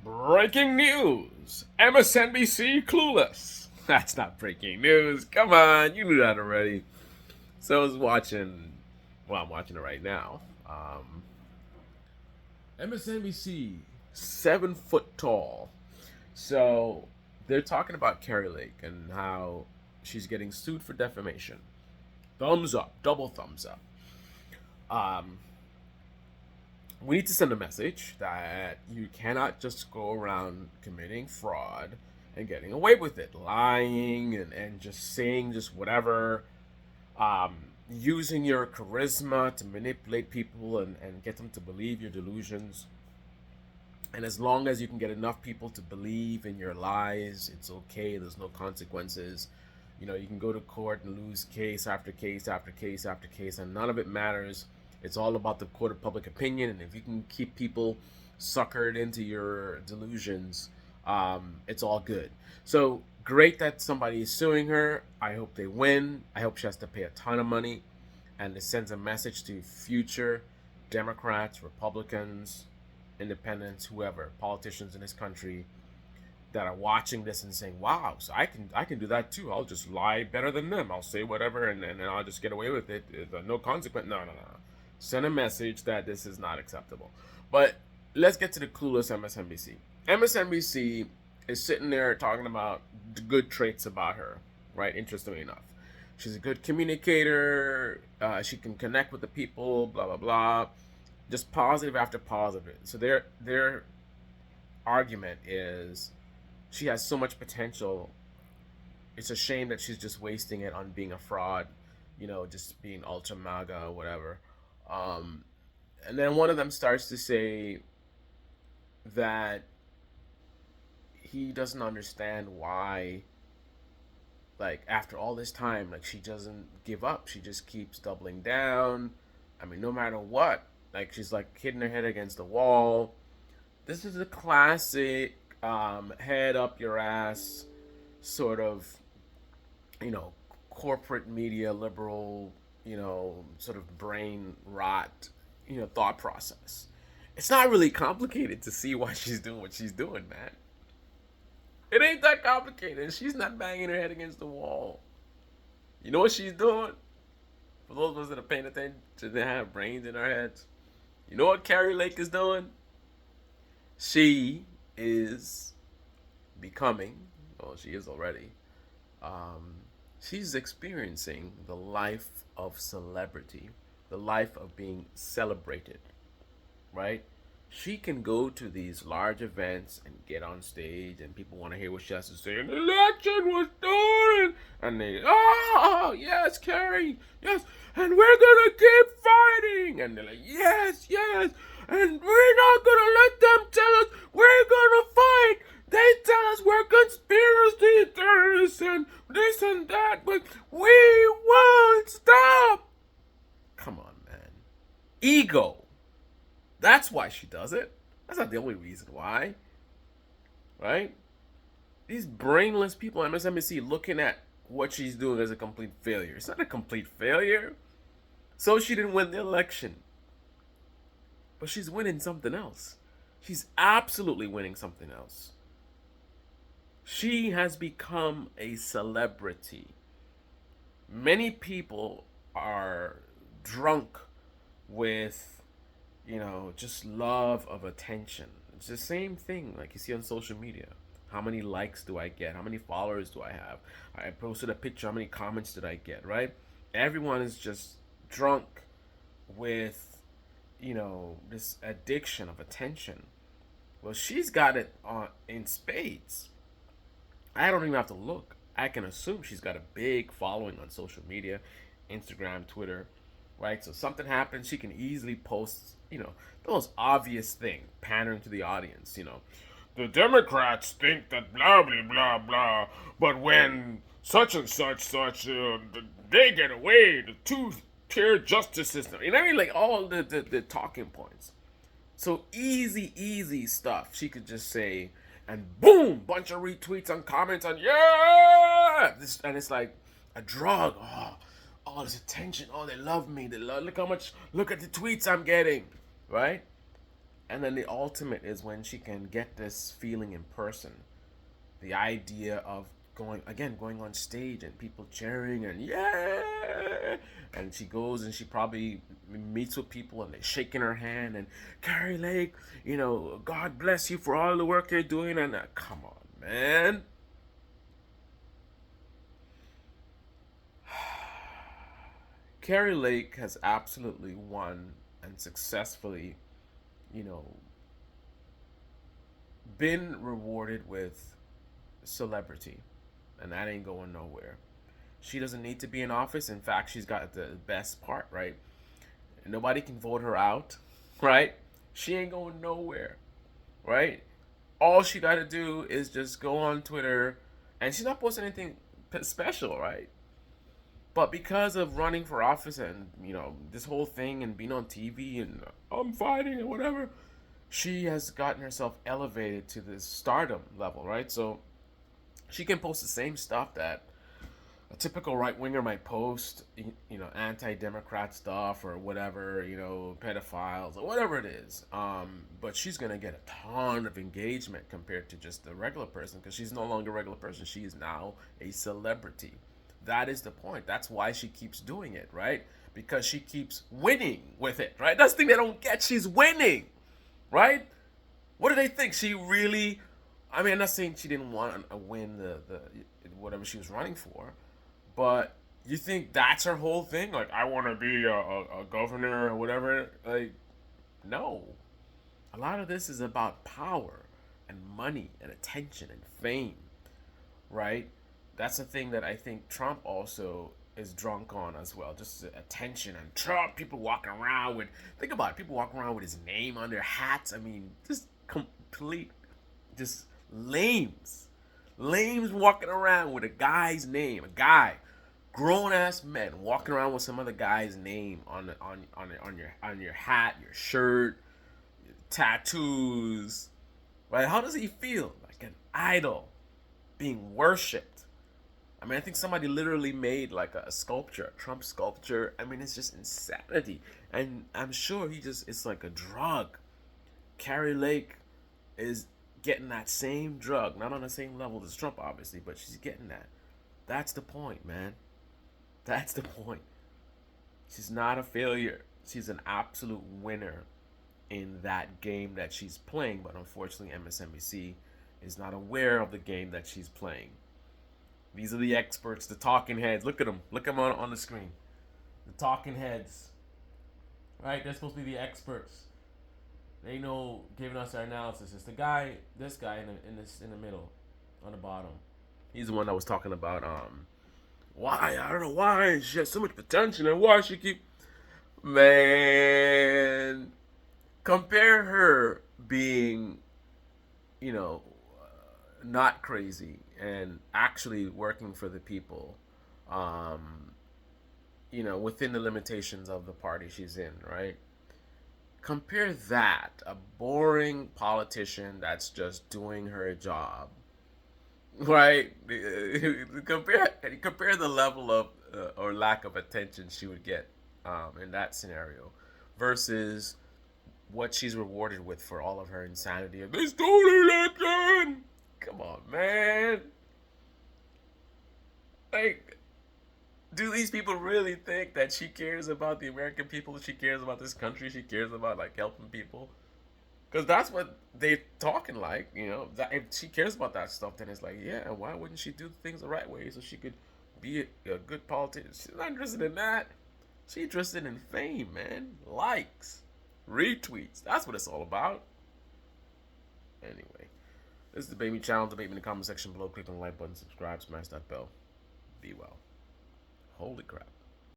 Breaking news! MSNBC clueless. That's not breaking news. Come on, you knew that already. So I was watching. Well, I'm watching it right now. MSNBC, 7 foot tall. So they're talking about Kari Lake and how she's getting sued for defamation. Thumbs up, double thumbs up. Um, we need to send a message that you cannot just go around committing fraud and getting away with it, lying and just saying just whatever, um, using your charisma to manipulate people and get them to believe your delusions. And as long as you can get enough people to believe in your lies, it's okay. There's no consequences. You can go to court and lose case after case after case after case, and none of it matters. It's all about the court of public opinion, and if you can keep people suckered into your delusions, it's all good. So great that somebody is suing her. I hope they win. I hope she has to pay a ton of money, and it sends a message to future Democrats, Republicans, independents, whoever, politicians in this country that are watching this and saying, "Wow, so I can do that too. I'll just lie better than them. I'll say whatever, and I'll just get away with it. No consequence." No, no, no. Send a message that this is not acceptable. But let's get to the clueless MSNBC. MSNBC is sitting there talking about the good traits about her, right? Interestingly enough, she's a good communicator. She can connect with the people. Blah blah blah. Just positive after positive. So their argument is she has so much potential. It's a shame that she's just wasting it on being a fraud, just being ultra MAGA or whatever. Um, and then one of them starts to say that he doesn't understand why, like, after all this time, like, she doesn't give up. She just keeps doubling down. I mean, no matter what, like, she's like hitting her head against the wall. This is a classic head up your ass sort of, you know, corporate media liberal, sort of brain rot, thought process. It's not really complicated to see why she's doing what she's doing, man. It ain't that complicated. She's not banging her head against the wall. You know what she's doing? For those of us that are paying attention to have brains in our heads, you know what Kari Lake is doing? She is becoming, well, she is already, she's experiencing the life of celebrity, the life of being celebrated, right? She can go to these large events and get on stage, and people want to hear what she has to say. An election was stolen, and they, oh yes, Kari, yes, and we're gonna keep fighting, and they're like, yes, yes, and we're not gonna let them tell us we're gonna fight. They tell us we're conspiracy theorists and this and that, but we won't stop. Come on, man. Ego. That's why she does it. That's not the only reason why. Right? These brainless people on MSNBC looking at what she's doing as a complete failure. It's not a complete failure. So she didn't win the election. But she's winning something else. She's absolutely winning something else. She has become a celebrity. Many people are drunk with, just love of attention. It's the same thing like you see on social media. How many likes do I get? How many followers do I have? I posted a picture. How many comments did I get? Right? Everyone is just drunk with, this addiction of attention. Well, she's got it in spades. I don't even have to look. I can assume she's got a big following on social media, Instagram, Twitter, right? So something happens, she can easily post, the most obvious thing, pandering to the audience, The Democrats think that blah, blah, blah, blah, but when such and such, they get away, the two-tier justice system. Like all the talking points. So easy stuff. She could just say, and boom, bunch of retweets and comments and yeah, and it's like a drug. Oh, this attention. Oh, they love me. Look how much. Look at the tweets I'm getting, right? And then the ultimate is when she can get this feeling in person. The idea of going on stage and people cheering and yeah, and she goes and she probably meets with people and they're shaking her hand and Kari Lake, God bless you for all the work you're doing. And come on, man. Kari Lake has absolutely won and successfully, you know, been rewarded with celebrity, and that ain't going nowhere. She doesn't need to be in office. In fact, she's got the best part, right? Nobody can vote her out, right? She ain't going nowhere, right? All she got to do is just go on Twitter, and she's not posting anything special, right? But because of running for office and this whole thing and being on TV and I'm fighting and whatever, she has gotten herself elevated to this stardom level, right? So she can post the same stuff that a typical right winger might post, anti-democrat stuff or whatever, pedophiles or whatever it is. But she's gonna get a ton of engagement compared to just the regular person, because she's no longer a regular person. She is now a celebrity. That is the point. That's why she keeps doing it, right? Because she keeps winning with it, right? That's the thing they don't get. She's winning, right? What do they think? She really? I mean, I'm not saying she didn't want to win the whatever she was running for, but you think that's her whole thing? Like, I want to be a governor or whatever? Like, no. A lot of this is about power and money and attention and fame, right? That's the thing that I think Trump also is drunk on as well. Just attention and Trump. People walking around with, think about it, people walking around with his name on their hats. I mean, just complete, just lames. Lames walking around with a guy's name. A guy, grown ass men walking around with some other guy's name on your hat, your shirt, your tattoos. Right? How does he feel? Like an idol being worshipped. I mean, I think somebody literally made like a sculpture, a Trump sculpture. I mean, it's just insanity. And I'm sure it's like a drug. Kari Lake is getting that same drug. Not on the same level as Trump, obviously, but she's getting that. That's the point, man. That's the point. She's not a failure. She's an absolute winner in that game that she's playing. But unfortunately, MSNBC is not aware of the game that she's playing. These are the experts, the talking heads. Look at them. Look at them on the screen. The talking heads. Right? They're supposed to be the experts. They know giving us our analysis. It's this guy in the middle, on the bottom. He's the one that was talking about why, I don't know why she has so much potential and why she keep, man, compare her being, you know, not crazy and actually working for the people, within the limitations of the party she's in, right? Compare that, a boring politician that's just doing her job, right? compare the level of or lack of attention she would get in that scenario versus what she's rewarded with for all of her insanity. This Tony Lincoln, come on, man. Like, do these people really think that she cares about the American people? She cares about this country? She cares about like helping people? Because that's what they're talking like, That if she cares about that stuff, then it's like, yeah, why wouldn't she do things the right way so she could be a good politician? She's not interested in that. She's interested in fame, man. Likes, retweets. That's what it's all about. Anyway, this is the Baby Channel. Debate me in the comment section below. Click on the like button, subscribe, smash that bell. Be well. Holy crap.